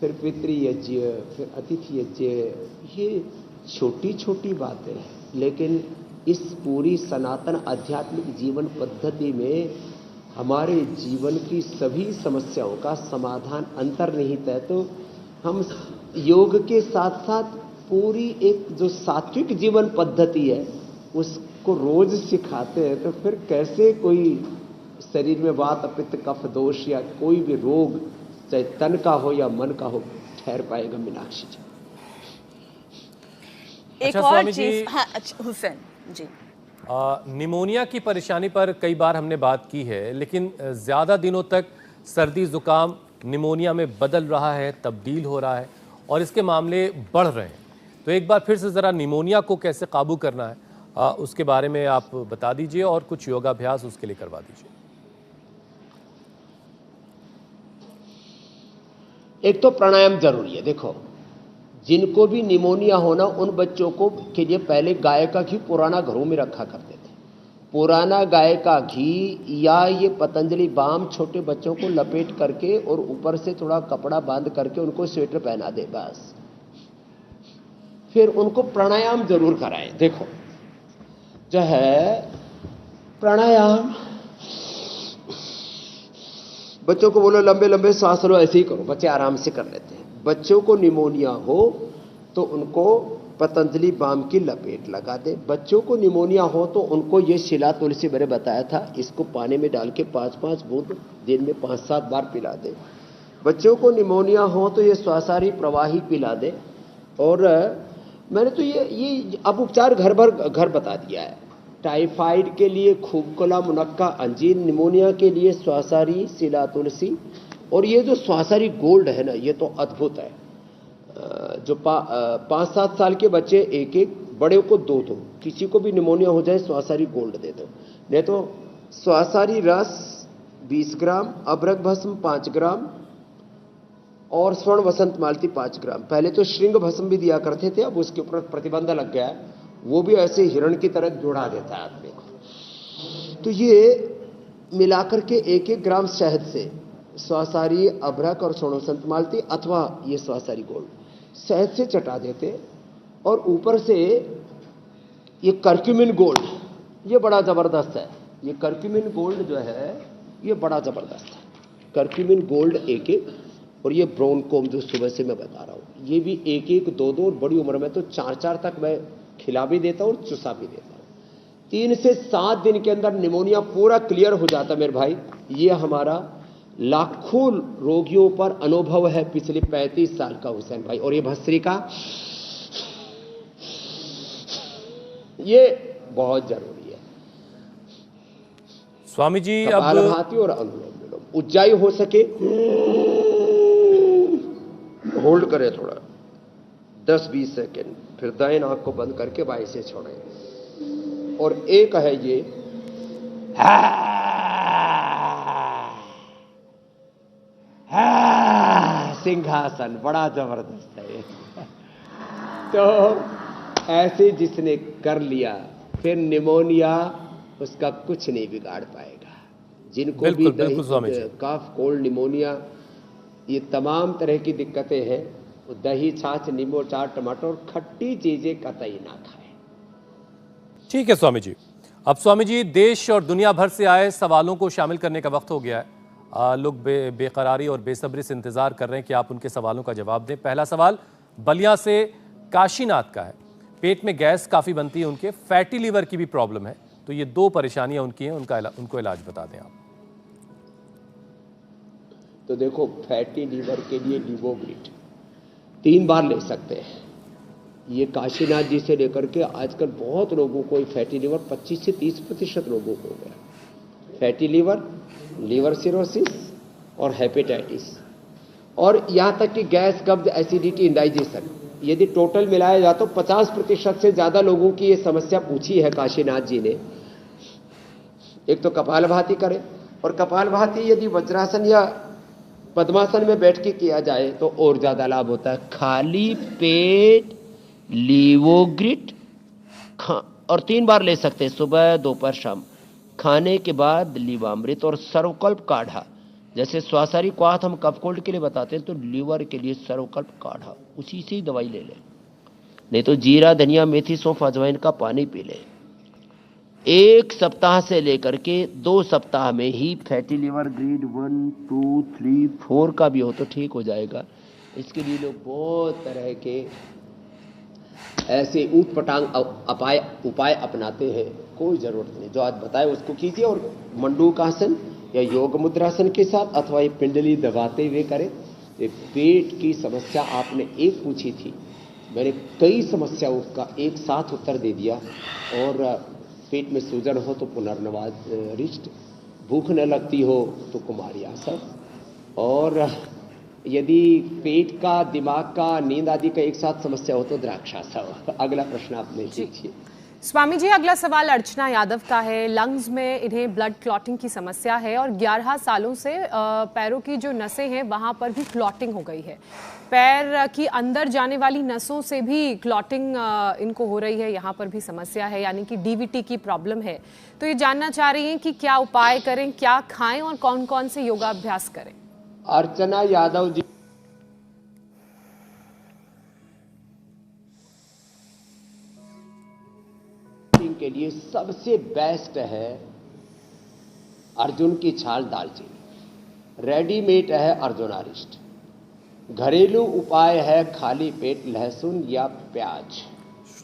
फिर पितृ यज्ञ, फिर अतिथि यज्ञ। ये छोटी छोटी बातें हैं, लेकिन इस पूरी सनातन आध्यात्मिक जीवन पद्धति में हमारे जीवन की सभी समस्याओं का समाधान अंतर्निहित है। तो हम योग के साथ साथ पूरी एक जो सात्विक जीवन पद्धति है उसको रोज सिखाते हैं, तो फिर कैसे कोई शरीर में वात पित्त कफ दोष या कोई भी रोग चाहे तन का हो या मन का हो ठहर पाएगा मीनाक्षी जी। एक अच्छा, और स्वामी जी, चीज, हाँ अच्छा हुसैन जी, निमोनिया की परेशानी पर कई बार हमने बात की है, लेकिन ज़्यादा दिनों तक सर्दी ज़ुकाम निमोनिया में बदल रहा है, तब्दील हो रहा है और इसके मामले बढ़ रहे हैं। तो एक बार फिर से ज़रा निमोनिया को कैसे काबू करना है उसके बारे में आप बता दीजिए और कुछ योगाभ्यास उसके लिए करवा दीजिए। एक तो प्राणायाम जरूरी है। देखो, जिनको भी निमोनिया होना उन बच्चों को के लिए पहले गाय का घी पुराना घरों में रखा करते थे। पुराना गाय का घी या ये पतंजलि बाम छोटे बच्चों को लपेट करके और ऊपर से थोड़ा कपड़ा बांध करके उनको स्वेटर पहना दे बस। फिर उनको प्राणायाम जरूर कराएं। देखो जो है प्राणायाम, बच्चों को बोलो लंबे लंबे सांस लो, ऐसे ही करो, बच्चे आराम से कर लेते हैं। बच्चों को निमोनिया हो तो उनको पतंजलि बाम की लपेट लगा दे। बच्चों को निमोनिया हो तो उनको ये शिला तुलसी मैंने बताया था, इसको पानी में डाल के 5-5 बूंद दिन में 5-7 बार पिला दे। बच्चों को निमोनिया हो तो ये स्वासारी प्रवाही पिला दे। और मैंने तो ये अब उपचार घर बता दिया है। टाइफाइड के लिए खूबकोला मुनक्का अंजीर, निमोनिया के लिए स्वासारी शिला तुलसी, और ये जो स्वासारी गोल्ड है ना, ये तो अद्भुत है। जो 5-7 साल के बच्चे 1-1, बड़े को 2-2, किसी को भी निमोनिया हो जाए स्वासारी गोल्ड दे दो। नहीं तो स्वासारी रस 20 ग्राम, अभ्रक भस्म 5 ग्राम और स्वर्ण वसंत मालती 5 ग्राम। पहले तो श्रृंग भस्म भी दिया करते थे, अब उसके ऊपर प्रतिबंध लग गया है। वो भी ऐसे हिरण की तरह जोड़ा देता है आदमी को। तो ये मिलाकर के 1-1 ग्राम शहद से स्वासारी, अभ्रक और स्वर्ण वसंत मालती अथवा ये स्वासारी गोल्ड शहद से चटा देते, और ऊपर से ये कर्क्यूमिन गोल्ड, ये बड़ा जबरदस्त है। ये कर्क्यूमिन गोल्ड जो है ये बड़ा जबरदस्त है। कर्क्यूमिन गोल्ड 1-1, और ये ब्राउन कोम जो सुबह से मैं बता रहा हूं, ये भी 1-1, 2-2, और बड़ी उम्र में तो 4-4 तक मैं खिला भी देता हूं और चुसा भी देता हूं। 3 से 7 दिन के अंदर निमोनिया पूरा क्लियर हो जाता मेरे भाई। ये हमारा लाखों रोगियों पर अनुभव है पिछले 35 साल का हुसैन भाई। और ये भस्त्री का ये बहुत जरूरी है। स्वामी जी अब कपालभाति और अनुलोम विलोम, उज्जाई हो सके होल्ड करें थोड़ा 10-20 सेकेंड, फिर दाएं आंख को बंद करके बाएं से छोड़ें। और एक है ये सिंहासन, बड़ा जबरदस्त है। तो ऐसे जिसने कर लिया फिर निमोनिया उसका कुछ नहीं बिगाड़ पाएगा। जिनको भी कफ, कोल्ड, निमोनिया, ये तमाम तरह की दिक्कतें हैं, दही, छाछ, नींबू, चाट, टमाटर और खट्टी चीजें कतई ना खाएं। ठीक है स्वामी जी। अब स्वामी जी, देश और दुनिया भर से आए सवालों को शामिल करने का वक्त हो गया है। लोग बेकरारी और बेसब्री से इंतजार कर रहे हैं कि आप उनके सवालों का जवाब दें। पहला सवाल बलिया से काशीनाथ का है। पेट में गैस काफी बनती है उनके, फैटी लीवर की भी प्रॉब्लम है, तो ये 2 परेशानियां उनकी हैं, उनको इलाज बता दें आप। तो देखो, फैटी लीवर के लिए लिवोग्रिट 3 बार ले सकते हैं। ये काशीनाथ जी से लेकर के आजकल बहुत लोगों को फैटी लीवर 25 से 30% लोगों को हो गया। फैटी लीवर, लीवर सिरोसिस और हेपेटाइटिस, और यहां तक कि गैस, कब्ज, एसिडिटी, इंडाइजेशन, यदि टोटल मिलाया जाए तो 50% से ज्यादा लोगों की ये समस्या पूछी है काशीनाथ जी ने। एक तो कपालभाति करें, और कपालभाति यदि वज्रासन या पद्मासन में बैठ के किया जाए तो और ज्यादा लाभ होता है। खाली पेट लिवोग्रिट और 3 बार ले सकते हैं, सुबह, दोपहर, शाम। खाने के बाद लीवामृत और सर्वकल्प काढ़ा, जैसे स्वासारी क्वाथ हम कफ कोल्ड के लिए बताते हैं, तो लीवर के लिए सर्वकल्प काढ़ा, उसी से ही दवाई ले लें। नहीं तो जीरा, धनिया, मेथी, सौंफ, अजवाइन का पानी पी लें। 1 सप्ताह से लेकर के 2 सप्ताह में ही फैटी लिवर ग्रेड 1, 2, 3, 4 का भी हो तो ठीक हो जाएगा। इसके लिए लोग बहुत तरह के ऐसे ऊट पटांग उपाय अपनाते हैं। कोई जरूरत नहीं, जो आज बताए उसको कीजिए और मंडूकासन या योग मुद्रासन के साथ अथवा ये पिंडली दबाते हुए करें। ये पेट की समस्या आपने एक पूछी थी, मैंने कई समस्याओं का एक साथ उत्तर दे दिया। और पेट में सूजन हो तो पुनर्नवाज रिष्ट, भूख न लगती हो तो कुमारी आसन, और यदि पेट का, दिमाग का, नींद आदि का एक साथ समस्या हो तो द्राक्षासन। अगला प्रश्न आपने पूछिए। स्वामी जी, अगला सवाल अर्चना यादव का है। लंग्स में इन्हें ब्लड क्लॉटिंग की समस्या है और 11 सालों से पैरों की जो नसें हैं वहां पर भी क्लॉटिंग हो गई है। पैर की अंदर जाने वाली नसों से भी क्लॉटिंग इनको हो रही है, यहाँ पर भी समस्या है, यानी कि डीवीटी की प्रॉब्लम है। तो ये जानना चाह रही हैं कि क्या उपाय करें, क्या खाएं और कौन कौन से योगाभ्यास करें। अर्चना यादव जी, के लिए सबसे बेस्ट है अर्जुन की छाल दालचीनी, रेडीमेड है अर्जुनारिष्ट। घरेलू उपाय है खाली पेट लहसुन या प्याज।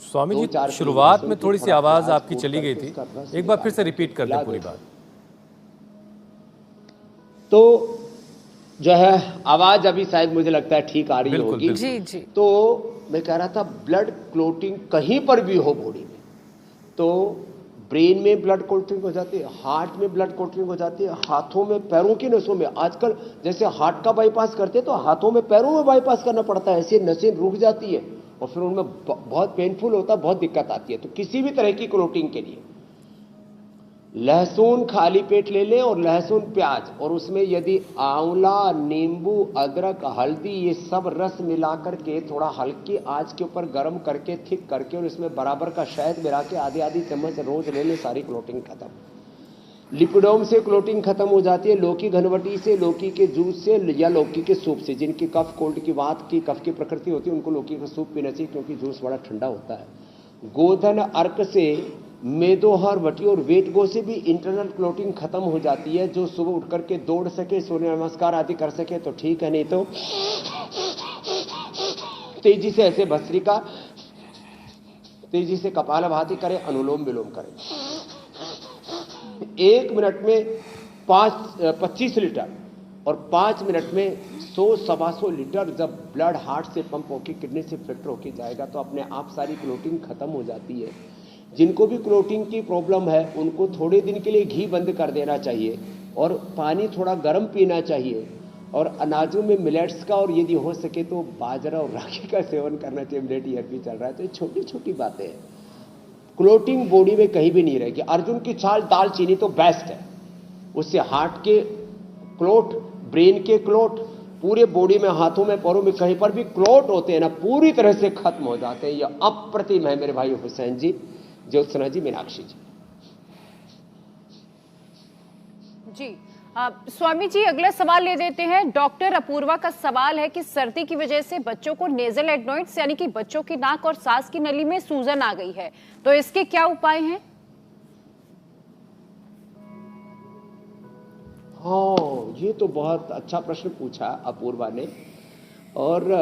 स्वामी जी, शुरुआत में थोड़ी सी आवाज आपकी चली गई थी, एक बार फिर से रिपीट कर दें पूरी बात। तो जो है आवाज अभी शायद मुझे लगता है ठीक आ रही होगी। जी जी। तो मैं कह रहा था ब्लड क्लोटिंग कहीं पर भी हो बॉडी में, तो ब्रेन में ब्लड क्लोटिंग हो जाती है, हार्ट में ब्लड क्लोटिंग हो जाती है, हाथों में, पैरों की नसों में। आजकल जैसे हार्ट का बाईपास करते हैं तो हाथों में, पैरों में बाईपास करना पड़ता है, ऐसे नसें रुक जाती है और फिर उनमें बहुत पेनफुल होता है, बहुत दिक्कत आती है। तो किसी भी तरह की क्लोटिंग के लिए लहसुन खाली पेट ले लें और लहसुन प्याज, और उसमें यदि आंवला, नींबू, अदरक, हल्दी ये सब रस मिला करके थोड़ा हल्की आंच के ऊपर गर्म करके थिक करके और इसमें बराबर का शहद मिला के आधी आधी चम्मच रोज ले लें, सारी क्लोटिंग खत्म। लिपिडोम से क्लोटिंग खत्म हो जाती है, लौकी घनवटी से, लौकी के जूस से या लौकी के सूप से। जिनकी कफ, कोल्ड की, वात की, कफ की प्रकृति होती है उनको लौकी का सूप पीना चाहिए क्योंकि जूस बड़ा ठंडा होता है। गोधन अर्क से, मेदोहर वटी और वेट गो से भी इंटरनल क्लोटिंग खत्म हो जाती है। जो सुबह उठ करके दौड़ सके, सूर्य नमस्कार आदि कर सके तो ठीक है, नहीं तो तेजी से ऐसे भस्त्रिका, तेजी से कपालभाति करें, अनुलोम विलोम करें। 1 मिनट में 25 लीटर और 5 मिनट में 100-125 लीटर जब ब्लड हार्ट से पंप होकर किडनी से फिल्टर होकर जाएगा तो अपने आप सारी क्लोटिंग खत्म हो जाती है। जिनको भी क्लोटिंग की प्रॉब्लम है उनको थोड़े दिन के लिए घी बंद कर देना चाहिए और पानी थोड़ा गर्म पीना चाहिए, और अनाजों में मिलेट्स का और यदि हो सके तो बाजरा और रागी का सेवन करना चाहिए। मिलेट ईयर भी चल रहा है, तो ये छोटी छोटी बातें हैं। क्लोटिंग बॉडी में कहीं भी नहीं रहेगी। अर्जुन की छाल दालचीनी तो बेस्ट है, उससे हार्ट के क्लोट, ब्रेन के क्लोट, पूरे बॉडी में, हाथों में, पैरों में कहीं पर भी क्लोट होते हैं ना, पूरी तरह से खत्म हो जाते हैं। यह अप्रतिम है मेरे भाई हुसैन जी, ज्योत्सना जी, मीनाक्षी जी। जी स्वामी जी, अगला सवाल ले देते हैं। डॉक्टर अपूर्वा का सवाल है कि सर्दी की वजह से बच्चों को नेजल एडनोइड्स यानी कि बच्चों की नाक और सांस की नली में सूजन आ गई है, तो इसके क्या उपाय हैं? हाँ, ये तो बहुत अच्छा प्रश्न पूछा अपूर्वा ने। और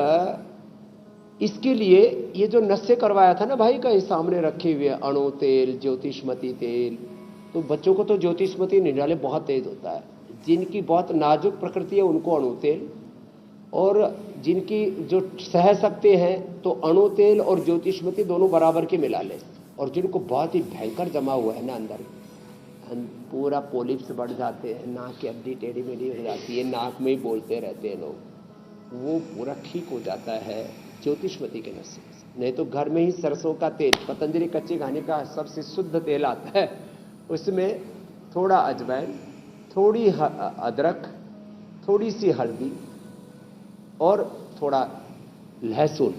इसके लिए ये जो नस्से करवाया था ना भाई का, ये सामने रखे हुए अणु तेल, ज्योतिषमती तेल, तो बच्चों को तो ज्योतिषमती निराले बहुत तेज होता है। जिनकी बहुत नाजुक प्रकृति है उनको अणु तेल, और जिनकी जो सह सकते हैं तो अणु तेल और ज्योतिषमती दोनों बराबर के मिला ले। और जिनको बहुत ही भयंकर जमा हुआ है ना अंदर, पूरा पोलिप्स बढ़ जाते हैं, नाक की हड्डी टेढ़ी मेढ़ी हो जाती है, नाक में ही बोलते रहते हैं लोग, वो पूरा ठीक हो जाता है ज्योतिषमती के नस्से। नहीं तो घर में ही सरसों का तेल, पतंजलि कच्चे घानी का सबसे शुद्ध तेल आता है, उसमें थोड़ा अजवाइन, थोड़ी अदरक, थोड़ी सी हल्दी और थोड़ा लहसुन,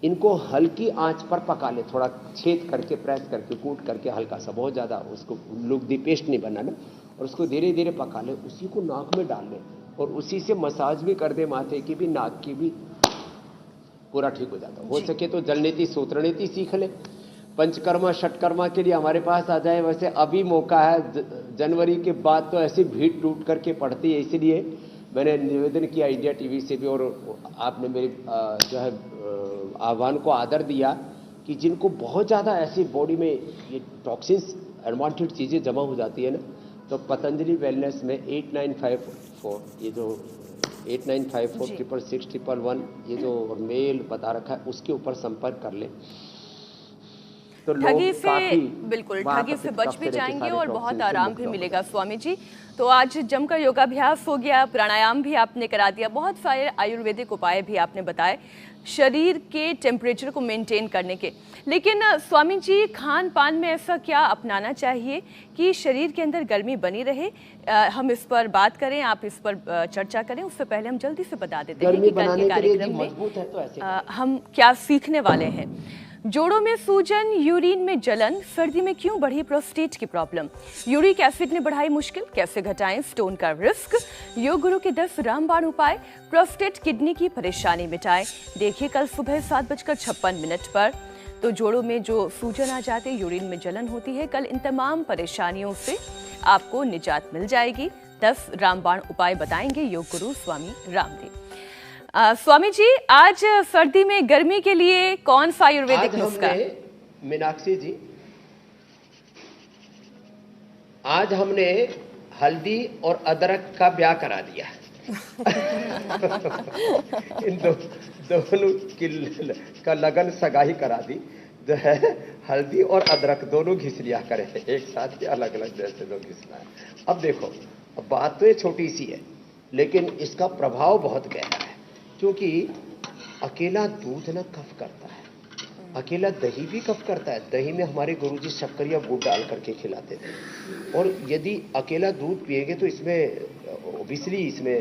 इनको हल्की आंच पर पका ले, थोड़ा छेद करके, प्रेस करके, कूट करके हल्का सा, बहुत ज़्यादा उसको लुगदी पेस्ट नहीं बनाना, और उसको धीरे धीरे पका ले, उसी को नाक में डाल ले और उसी से मसाज भी कर दे, माथे की भी, नाक की भी, पूरा ठीक हो जाता। हो सके तो जलनेती सूत्रनेती सीख ले। पंचकर्मा षटकर्मा के लिए हमारे पास आ जाए। वैसे अभी मौका है, जनवरी के बाद तो ऐसी भीड़ टूट करके पड़ती है, इसलिए मैंने निवेदन किया इंडिया टीवी से भी, और आपने मेरे जो है आह्वान को आदर दिया कि जिनको बहुत ज़्यादा ऐसी बॉडी में ये टॉक्सिन्स अनवांटेड चीज़ें जमा हो जाती है ना, तो पतंजलि वेलनेस में 8954 ये जो 89546661 ये जो मेल बता रखा है उसके ऊपर संपर्क कर ले तो ठगी से बिल्कुल ठगी से बच भी जाएंगे और बहुत आराम भी मिलेगा। स्वामी जी, तो आज जमकर योगाभ्यास हो गया, प्राणायाम भी आपने करा दिया, बहुत सारे आयुर्वेदिक उपाय भी आपने बताए शरीर के टेम्परेचर को मेंटेन करने के। लेकिन स्वामी जी, खान पान में ऐसा क्या अपनाना चाहिए कि शरीर के अंदर गर्मी बनी रहे? हम इस पर बात करें, आप इस पर चर्चा करें, उससे पहले हम जल्दी से बता देते हैं कि कल के कार्यक्रम में हम क्या सीखने वाले हैं। जोड़ों में सूजन, यूरिन में जलन, सर्दी में क्यों बढ़ी प्रोस्टेट की प्रॉब्लम, यूरिक एसिड ने बढ़ाई मुश्किल, कैसे घटाएं स्टोन का रिस्क, योग गुरु के 10 रामबाण उपाय प्रोस्टेट किडनी की परेशानी मिटाएं। देखिए कल सुबह 7:56 पर। तो जोड़ों में जो सूजन आ जाते, यूरिन में जलन होती है, कल इन तमाम परेशानियों से आपको निजात मिल जाएगी। 10 रामबाण उपाय बताएंगे योग गुरु स्वामी रामदेव। स्वामी जी, आज सर्दी में गर्मी के लिए कौन सा आयुर्वेदिक नुस्खा? मीनाक्षी जी, आज हमने हल्दी और अदरक का ब्याह करा दिया। इन दोनों का लगन सगाई करा दी, जो है हल्दी और अदरक दोनों घिस लिया करें एक साथ ही, अलग अलग जैसे दो घिसना है। अब देखो, अब बात तो ये छोटी सी है, लेकिन इसका प्रभाव बहुत गहरा है, क्योंकि अकेला दूध ना कफ करता है, अकेला दही भी कफ करता है। दही में हमारे गुरुजी शक्कर या गुड़ डाल करके खिलाते थे, और यदि अकेला दूध पिएंगे तो इसमें ओबियसली इसमें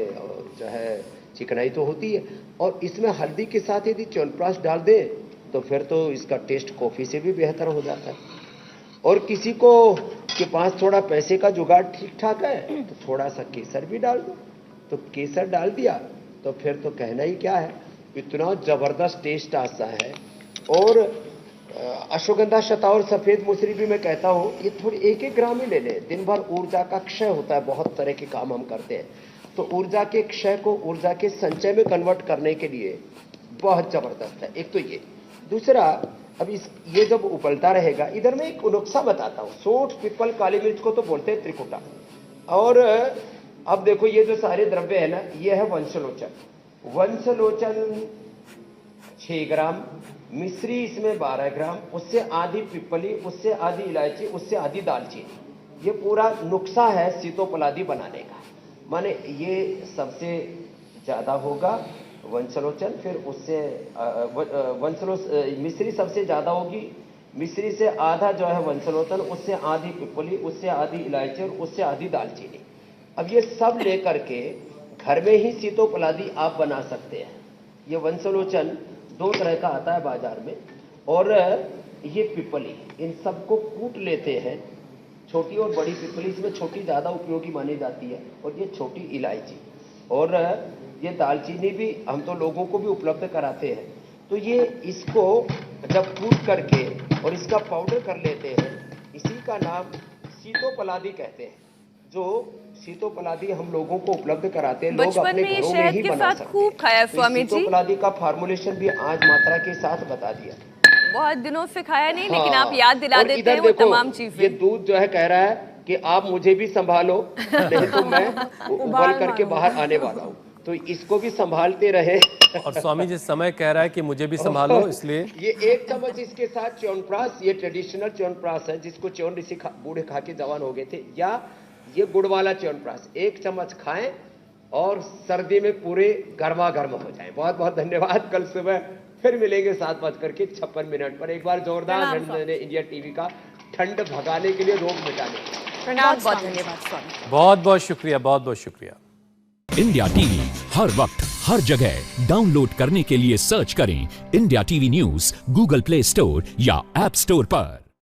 जो है चिकनाई तो होती है, और इसमें हल्दी के साथ यदि च्यवनप्राश डाल दें तो फिर तो इसका टेस्ट कॉफ़ी से भी बेहतर हो जाता है। और किसी को के पास थोड़ा पैसे का जुगाड़ ठीक ठाक है तो थोड़ा सा केसर भी डाल दो, तो केसर डाल दिया तो फिर तो कहना ही क्या है, इतना जबरदस्त टेस्ट आता है। और अश्वगंधा, शतावरी, सफेद मुसरी भी मैं कहता हूँ ये थोड़ी 1-1 ग्राम ही ले लें। दिन भर ऊर्जा का क्षय होता है, बहुत तरह के काम हम करते हैं, तो ऊर्जा के क्षय को ऊर्जा के संचय में कन्वर्ट करने के लिए बहुत जबरदस्त है। एक तो ये, दूसरा अब ये जब उबलता रहेगा, इधर मैं एक नुस्खा बताता हूँ। सोंठ, पीपल, काली मिर्च को तो बोलते हैं त्रिकुटा, और अब देखो ये जो सारे द्रव्य है ना, ये है वंशलोचन। वंशलोचन 6 ग्राम, मिश्री इसमें 12 ग्राम, उससे आधी पिपली, उससे आधी इलायची, उससे आधी दालचीनी। ये पूरा नुस्खा है सीतोपलादी बनाने का, माने ये सबसे ज्यादा होगा वंशलोचन, फिर उससे मिश्री सबसे ज्यादा होगी, मिश्री से आधा जो है वंशलोचन, उससे आधी पिपली, उससे आधी इलायची और उससे आधी दालचीनी। अब ये सब लेकर के घर में ही सीतोपलादी आप बना सकते हैं। ये वंशलोचन 2 तरह का आता है बाजार में, और ये पिपली, इन सबको कूट लेते हैं, छोटी और बड़ी पिपली, इसमें छोटी ज़्यादा उपयोगी मानी जाती है, और ये छोटी इलायची, और ये दालचीनी भी हम तो लोगों को भी उपलब्ध कराते हैं। तो ये इसको जब कूट करके और इसका पाउडर कर लेते हैं, इसी का नाम सीतोपलादी कहते हैं। जो सीतोपलादी हम लोगों को उपलब्ध कराते हैं, लोग अपने घरों में ही बना सकते हैं। खूब खाया स्वामी जी। सीतोपलादी का फार्मूलेशन भी आज मात्रा के साथ बता दिया। बहुत दिनों से खाया नहीं, लेकिन आप याद दिला देते हैं वो तमाम चीजें। ये दूध जो है कह रहा है कि आप मुझे भी संभालो, नहीं तो मैं उबल करके बाहर आने वाला हूँ, तो इसको भी संभालते रहे। और स्वामी जी समय कह रहा है कि मुझे भी संभालो, इसलिए ये 1 चम्मच इसके साथ च्यवनप्राश, ये ट्रेडिशनल च्यवनप्राश है जिसको च्यवन ऋषि बूढ़े खा के जवान हो गए थे, या ये गुड़ वाला च्यवनप्राश 1 चम्मच खाएं और सर्दी में पूरे गर्मा गर्म हो जाएं। बहुत बहुत धन्यवाद। कल सुबह फिर मिलेंगे 7:56 पर। एक बार जोरदार इंडिया टीवी का ठंड भगाने के लिए, रोग मिटाने के लिए बहुत बहुत धन्यवाद स्वामी। बहुत बहुत शुक्रिया, बहुत बहुत शुक्रिया। इंडिया टीवी हर वक्त हर जगह डाउनलोड करने के लिए सर्च करें India TV news Google play store या ऐप स्टोर पर।